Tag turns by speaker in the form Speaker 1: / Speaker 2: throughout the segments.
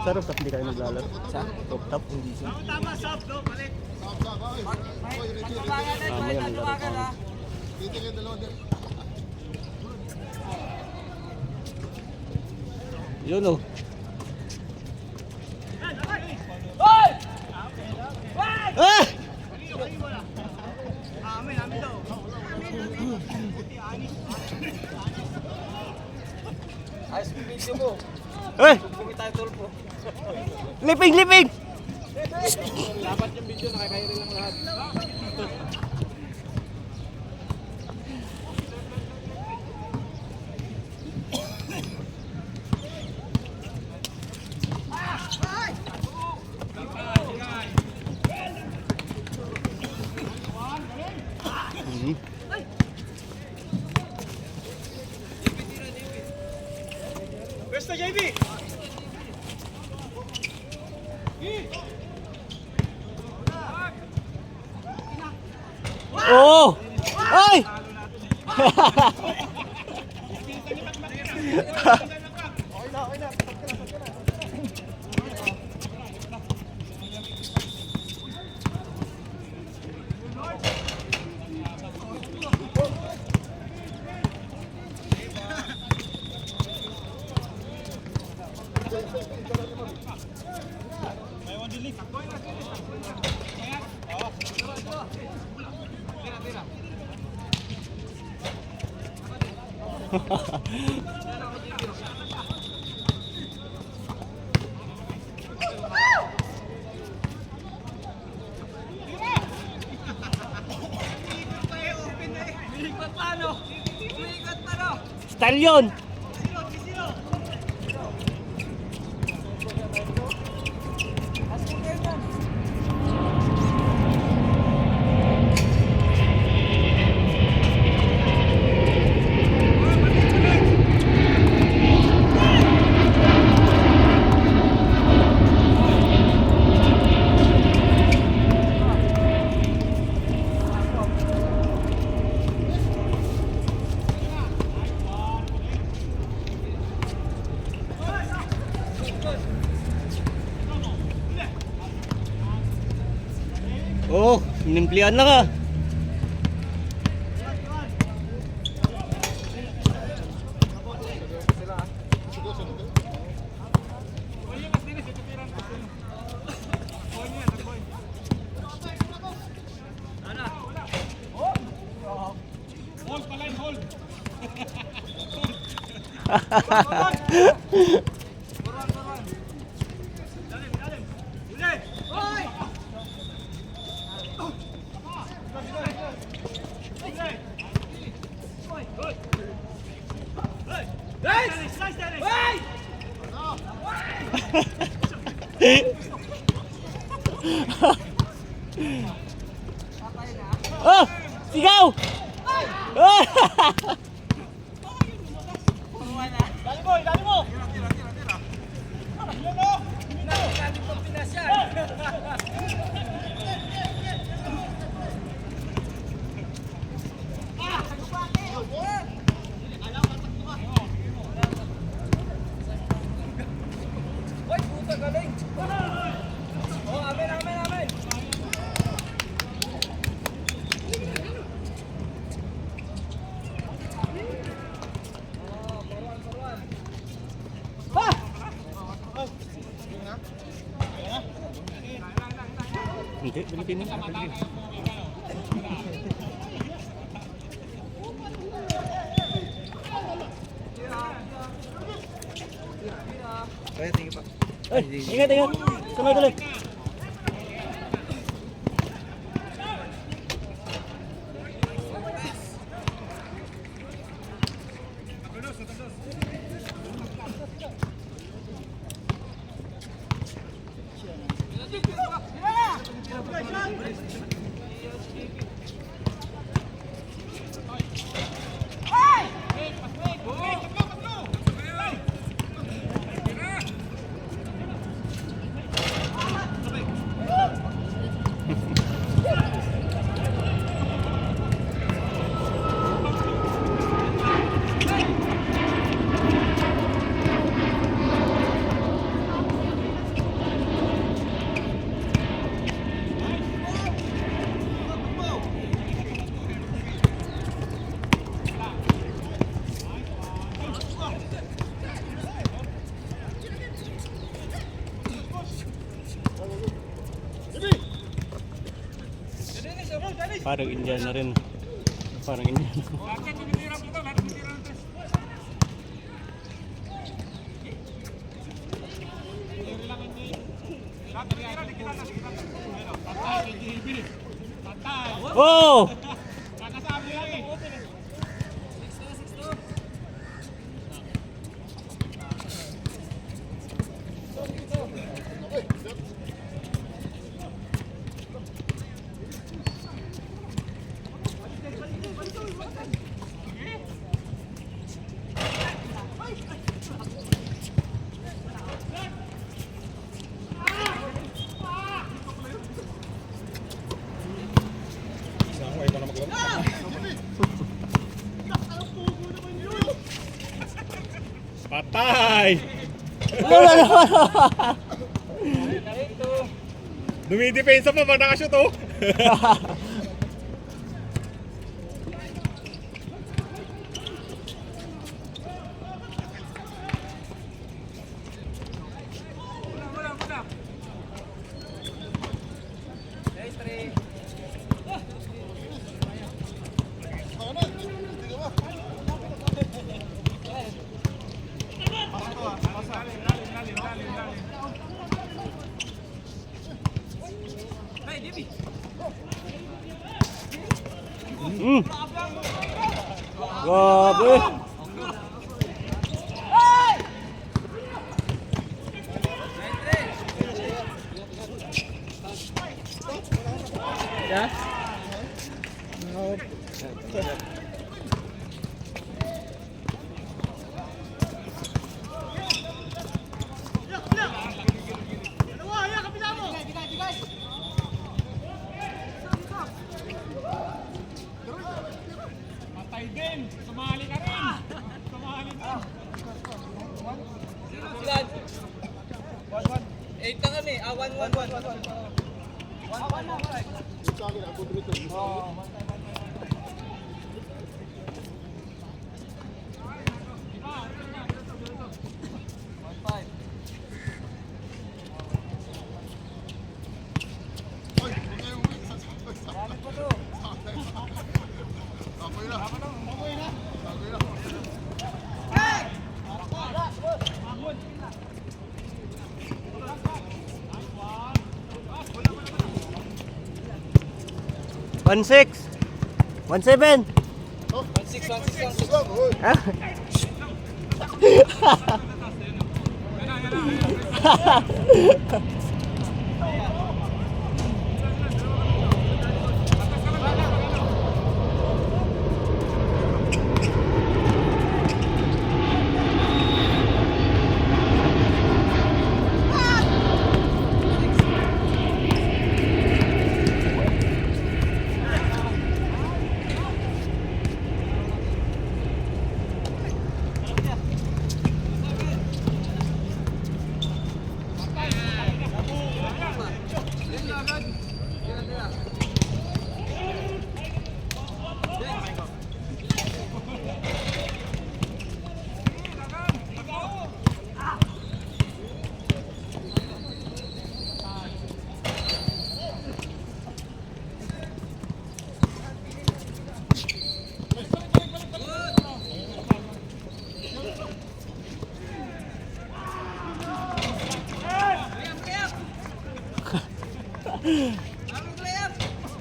Speaker 1: Sa rooftop hindi kayo naglalaro?
Speaker 2: Sa?
Speaker 1: Rooftop?
Speaker 3: Tama, soft, no? Balik.
Speaker 1: Mamaya naglalaro pa. Yun o. Ah!
Speaker 3: Amin daw.
Speaker 2: Ayos yung video mo.
Speaker 1: Eh!
Speaker 2: Sumbungi tayo tulpo.
Speaker 1: Liping! Liping!
Speaker 2: Dapat yung video nakakairi lang lahat.
Speaker 3: Basta JB.
Speaker 1: Oh! Ay! Style yun! Oh, inimplihan na ka. Oh! Sigaw!
Speaker 3: Dali mo!
Speaker 1: Hindi, Pilipino.
Speaker 2: Kaya tingin pa.
Speaker 1: Ay, ingat, ingat. Sunod ulit. Parang Indian na rin. Parang Indian. Oh!
Speaker 2: Patay! Dumidepensa pa pag nakashoot oh.
Speaker 1: Grabe. Yeah?
Speaker 2: Patay din! Sumali ka rin! Sumali ka!
Speaker 3: 8 na kami. 1-1-1.
Speaker 1: One six. 1-7.
Speaker 3: 1-6.
Speaker 1: Ah.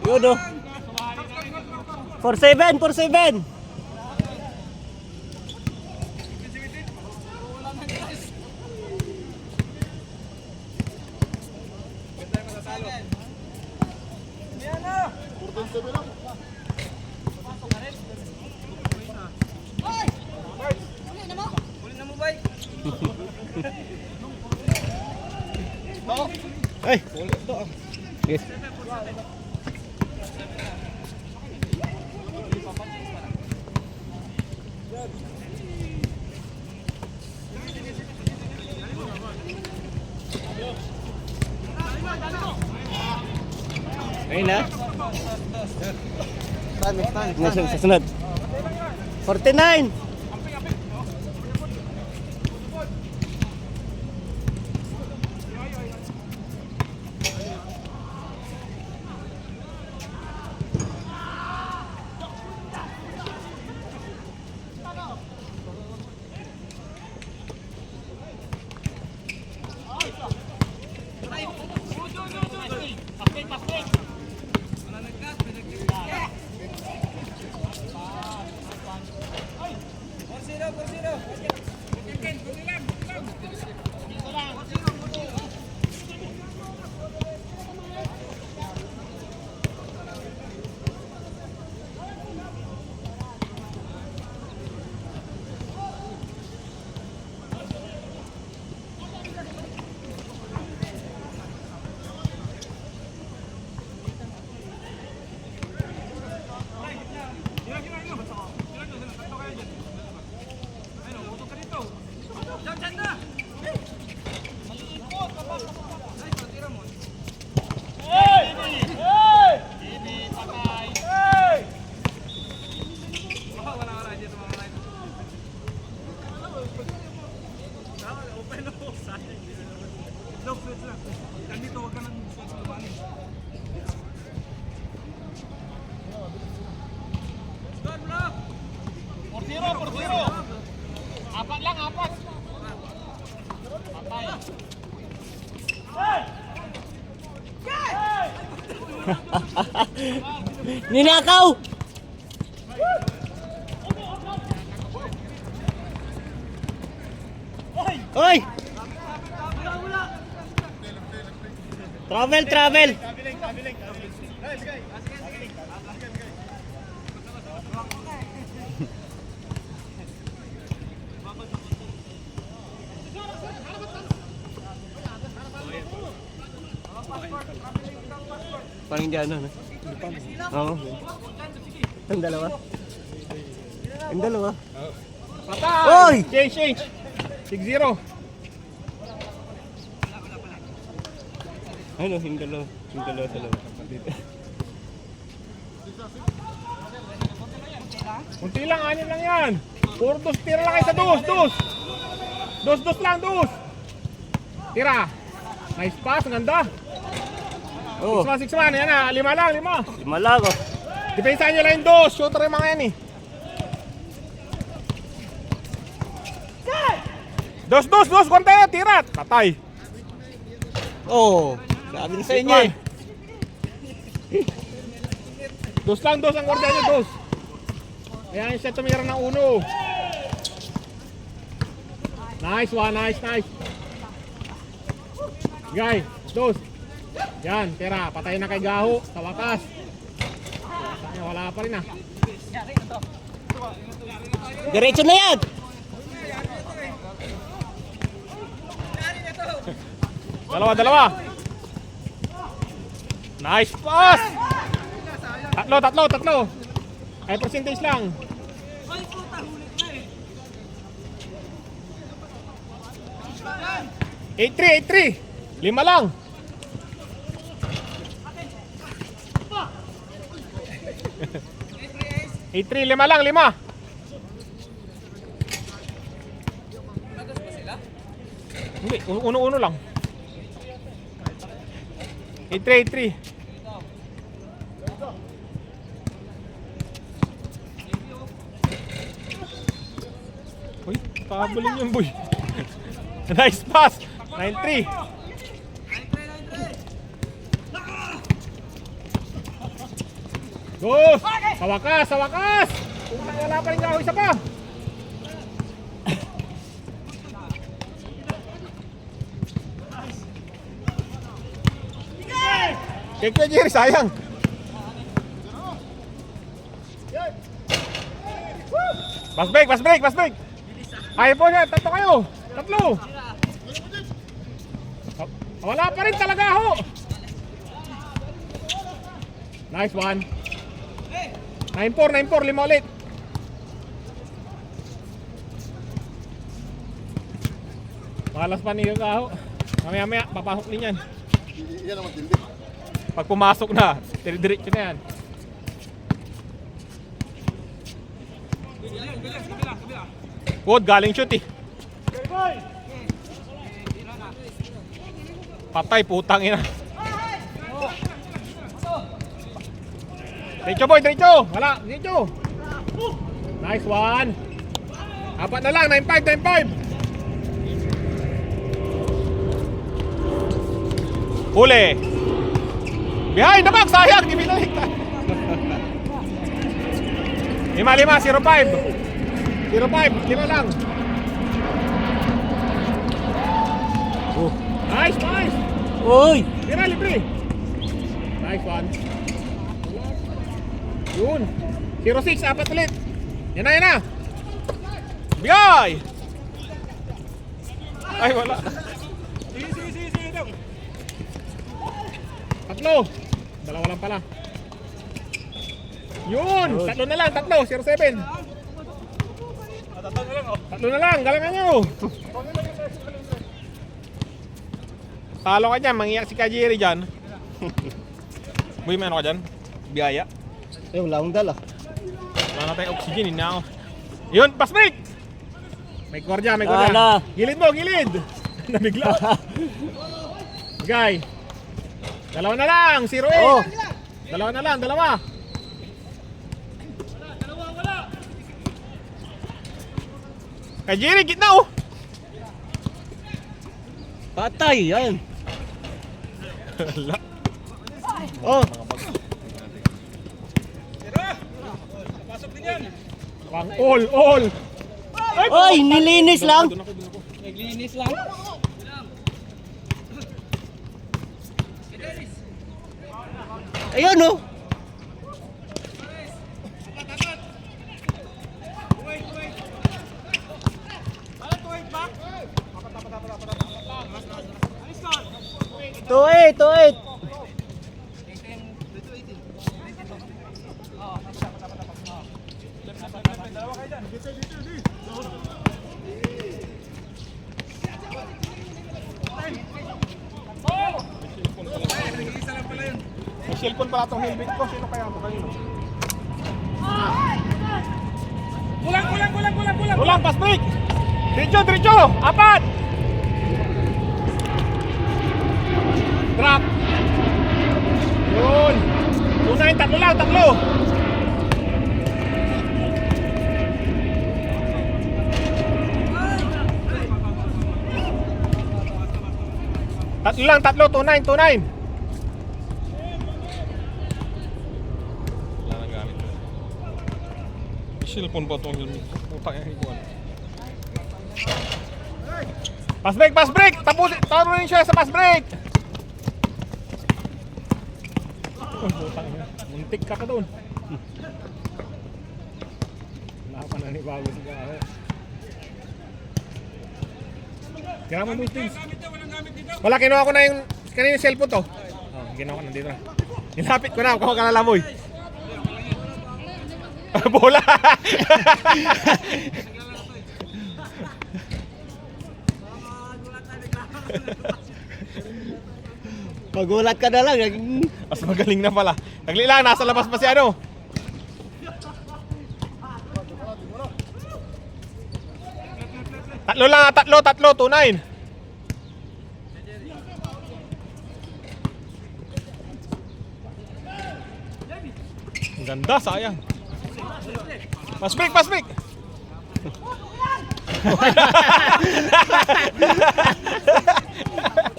Speaker 1: Yun o. 4-7, 4-7. Ay. Yes. Ayun na. Nasaan sa sunod? 49. Ninakaw! Oy! Travel, travel! Parang hindi ano, no? Oo. Ang dalawa. Ang dalawa.
Speaker 2: Patay!
Speaker 1: Oy!
Speaker 2: Change! 6-0.
Speaker 1: Ano, yung dalawa. Yung dalawa sa loob.
Speaker 2: Kunti lang, 6 lang yan. Puro dos, tira lang kayo sa dos. Dos lang, dos. Tira. Nice pass, ang ganda.
Speaker 1: Oo.
Speaker 2: 6-1, yan na. 5 lang, 5.
Speaker 1: Lima lang, oh.
Speaker 2: Depensahan nyo lang yung dos. Shooter yung mga yan eh. Dos, konti. Tirat. Patay.
Speaker 1: Oo. Sabi na sa inyo eh.
Speaker 2: Dos lang, ang order nyo, dos. Ayan siya tumira ng uno. Nice one, nice. Guy, dos. Yan, tira, patay na kay Gaho sa wakas. Wala pa rin ah.
Speaker 1: Diretso na yan!
Speaker 2: Dalawa. Nice pass! Tatlo. Ay percentage lang. 8-3. 5 lang. 8-3, 5 lang, 5. Hindi, uno lang. 8-3. Uy, pakabulin yung boy. Nice pass. 9-3. Dos! Sa wakas! Wala pa rin Gaho, isa pa! Cake na Jerry, sayang! Pass break! Ayaw po niya, tatlo kayo! Tatlo! Wala pa rin talaga ho! Nice one! 9-4, 5 ulit. Malas pa ni Gaho. Mamaya, papasok din yan.
Speaker 4: Yan naman hindi.
Speaker 2: Pag pumasok na, diretso na yan. Good, galing shoot eh. Patay, putang ina. Diretso boy, diretso. Wala, diretso. Nice one. 4 na lang, 9-5. Huli. Behind the back, sayang, di binalik. 5-5, 0-5. 0-5, 5 lang.
Speaker 1: Oh.
Speaker 2: Nice, nice.
Speaker 1: Uy!
Speaker 2: Tira, libre. Nice one. Yun. 0-6, 4 ulit. Yan na, yan na. Bigay! Ay, wala. Tatlo. Dalawa lang pala. Yun. Tatlo na lang, tatlo. 0-7. Tatlo na lang, galangan nyo. Talo ka dyan, mangiyak si Kajiri dyan. Boy, may ano ka dyan? Biyaya.
Speaker 1: Eh, wala akong dala.
Speaker 2: Wala na tayong oxygen, hindi na ako. Yun, pass break! May kordya, may kordya.
Speaker 1: Ala.
Speaker 2: Gilid mo, gilid! Nabigla. Guy. Dalawa na lang, 0-8.
Speaker 1: Oh.
Speaker 2: Dalawa na lang, dalawa. Kajiri, gitna oh!
Speaker 1: Patay, yan.
Speaker 2: Wala.
Speaker 1: Oh.
Speaker 2: Pang all.
Speaker 1: Oy, nilinis lang.
Speaker 3: Naglinis lang.
Speaker 1: Ayun oh. Tuit.
Speaker 2: May cellphone pala itong helmet ko. Sino kaya ito? Kanino? Kulang, pass break! Diretso! 4! Drop! Yun! 2-9, tatlo lang, tatlo! Tatlo lang, tatlo, 2-9. Wala na gamit. Cellphone pa itong helmet ko. Putang yan ko. Pass break! Taro rin siya sa pass break! Oh, putang yan. Muntik ka doon. Wala pa na ni bago sigara. Kaya mo those things. Wala, kinuha ko na yung kanina yung cellphone to. Oh, kinuha ko na dito na. Nilapit ko na, kuha ka na lamoy. Bola.
Speaker 1: Magulat ka na lang.
Speaker 2: Mas magaling na pala. Tagli lang, nasa labas pa si ano. Tatlo, 2-9. Ang ganda, sayang. Pass break!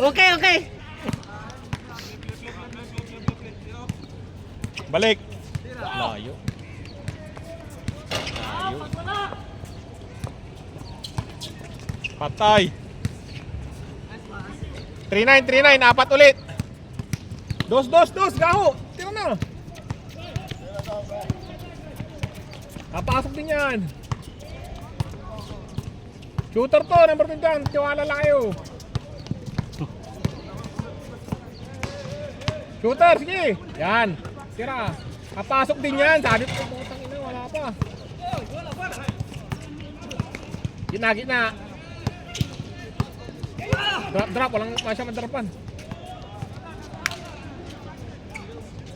Speaker 1: Okay.
Speaker 2: Balik. Layo. Patay. 3-9, 4 ulit. Dos, gaho. Tira na. Napasok din yan. Shooter to, number 10 dyan. Tiwala lang kayo. Shooter, sige. Yan. Tira. Napasok din yan. Sabi ko, putang ina, wala pa. Gitna. Drop. Walang masya madarapan.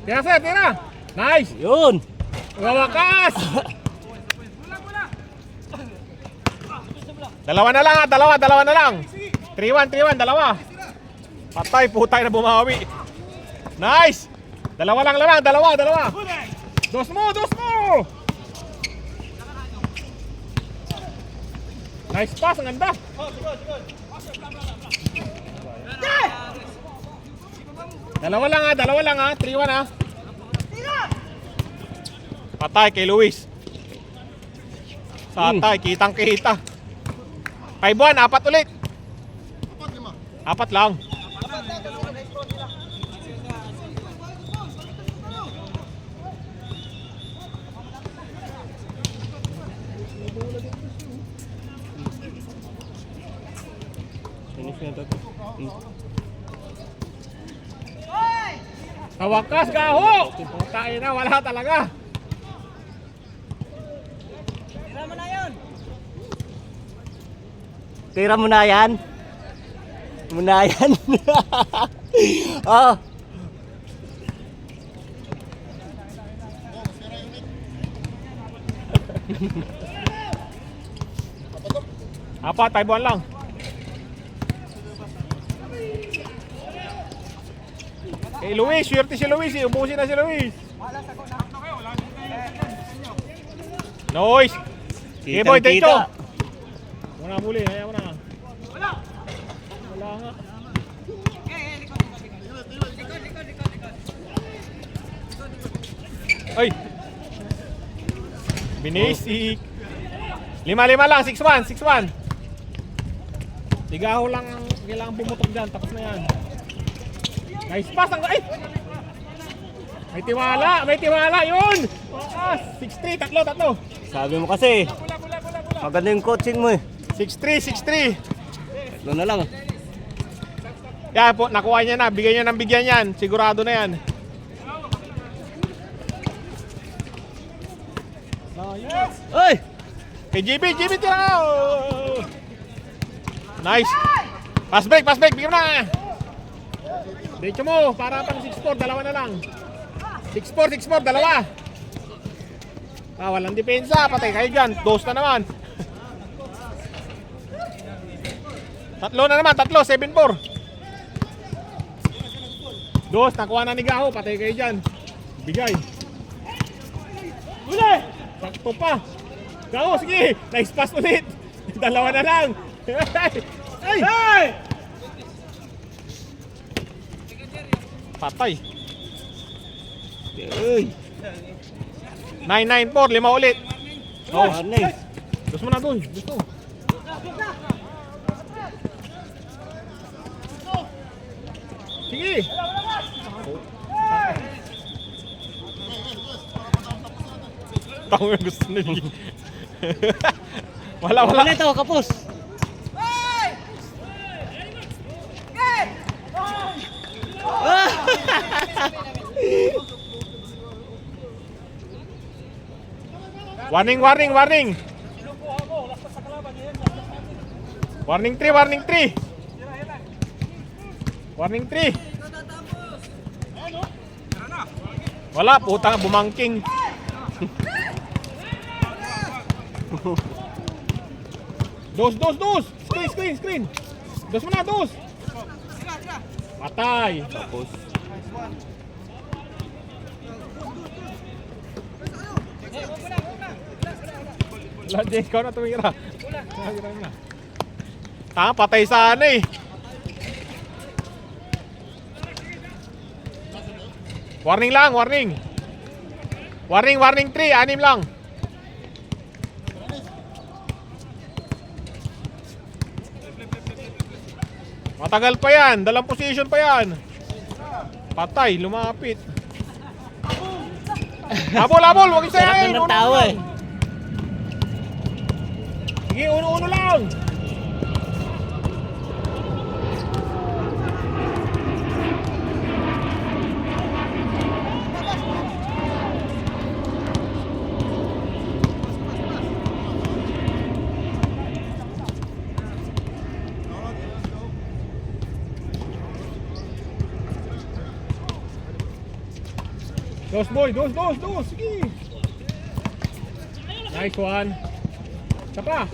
Speaker 2: Tira, sir. Tira. Nice.
Speaker 1: Yun.
Speaker 2: Wawakas! Dalawa na lang. 3-1, dalawa. Patay, putay na bumawi. Nice! Dalawa lang. Dos mo! Nice pass, ang ganda. Dalawa lang ha. 3-1 ha. Patay kay Luis. Satay, kitang kita. 5-1, 4 ulit. 4 lang.
Speaker 1: Finish na ito.
Speaker 2: Sa wakas, gaho! Tayo na, wala talaga.
Speaker 1: Tira mo na yan. Muna yan. Oh.
Speaker 2: Apat, 5-1 lang. Kay Luis, swerte si Luis. Ubusin na si Luis. Noise. Okay, boy, dito. Muna muli, ayaw mo na. Wala nga. Ay. Binisik. 5-5 lang, 6-1. Ligaho lang ang kailangan pumutok dyan. Tapos na yan. Nice pass. Ay! May tiwala yun! 6-3, tatlo.
Speaker 1: Sabi mo kasi. Maganda yung coaching mo eh.
Speaker 2: 6-3.
Speaker 1: Tatlo na lang.
Speaker 2: Yan po, nakuha niya na. Bigyan yan. Sigurado na yan.
Speaker 1: Oy!
Speaker 2: Kay JB tira ka! Nice! Pass break! Bigyan mo na! Diretso mo, para pang 6-4, dalawa na lang. 6-4, dalawa. Walang depensa, patay kayo dyan. 2 na naman. Tatlo na naman, 7-4. 2, nakuha na ni Gaho, patay kayo dyan. Bigay. Uli! Sakto pa. Gaho, sige. Nice pass ulit. Dalawa na lang. Ay! Patay.
Speaker 1: Uy!
Speaker 2: 9-9-4, 5 ulit.
Speaker 1: Oh, nice.
Speaker 2: Gusto mo na doon. Gusto. Sige. Tao yung gusto nila. Wala.
Speaker 1: Ano ito, kapos?
Speaker 2: Warning. Warning 3. Wala, putang bumangking. Dos. Screen. Dos mo na, dos. Patay.
Speaker 1: Kapos.
Speaker 2: Wala, Jay, ikaw na tumira. Tanga, patay sana eh. Warning lang. Warning 3, 6 lang. Matagal pa yan, 2 position pa yan. Patay, lumapit. Habol, huwag isa
Speaker 1: Sarap
Speaker 2: yan.
Speaker 1: na ng tawa eh.
Speaker 2: Sige, uno lang. Dos, boy. Sige. Nice one. Isa pa.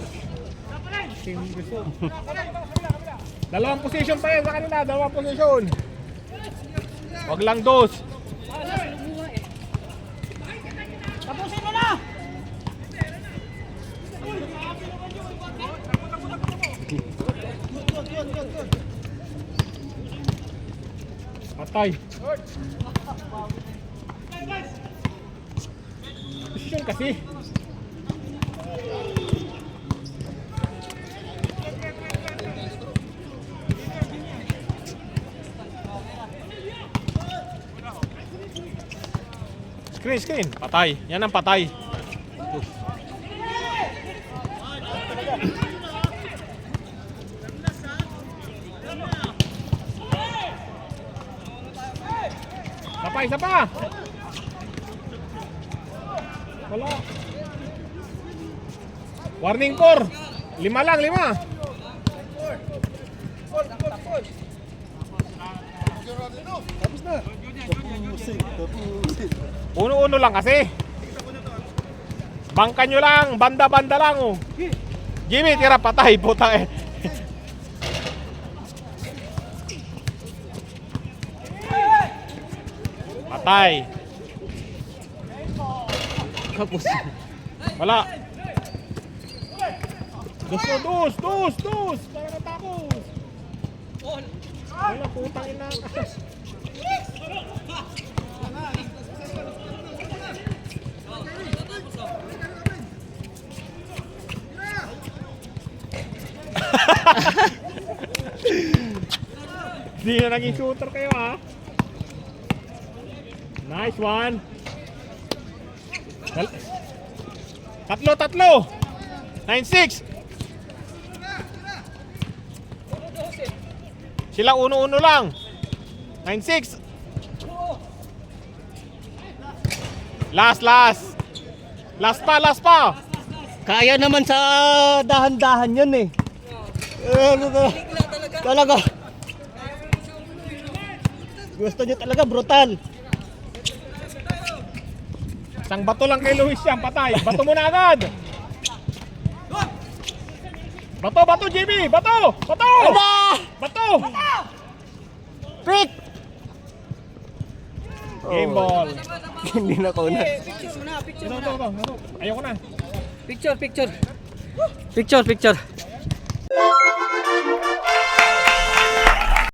Speaker 2: Dalawang position pa yan sa kanila. Dalawang position. Wag lang dos.
Speaker 3: Tapusin mo na!
Speaker 2: Patay. Posisyon kasi. Screen. Patay. Yan ang patay. Isa pa. Wala. Warning 4. 5 lang, 5.
Speaker 1: Tapos na. Tapusin.
Speaker 2: Uno-uno lang kasi. Bangkan nyo lang, banda-banda lang oh. Jimmy, tira, patay, puta eh. Patay.
Speaker 1: Tapos.
Speaker 2: Wala. Dos. Para natapos. Wala, putang ina. Hindi na naging shooter kayo ha. Nice one. Tatlo. 9-6. Sila uno-uno lang. 9-6. Last pa.
Speaker 1: Kaya naman sa dahan-dahan yun eh. Talaga. Gusto niyo talaga brutal.
Speaker 2: Isang bato lang kay Luis yan, patay. Bato mo na agad. Bato, Jimmy. Bato.
Speaker 1: Pick!
Speaker 2: Game ball.
Speaker 1: Hindi na ko na.
Speaker 2: Ito. Ayoko na.
Speaker 3: Picture.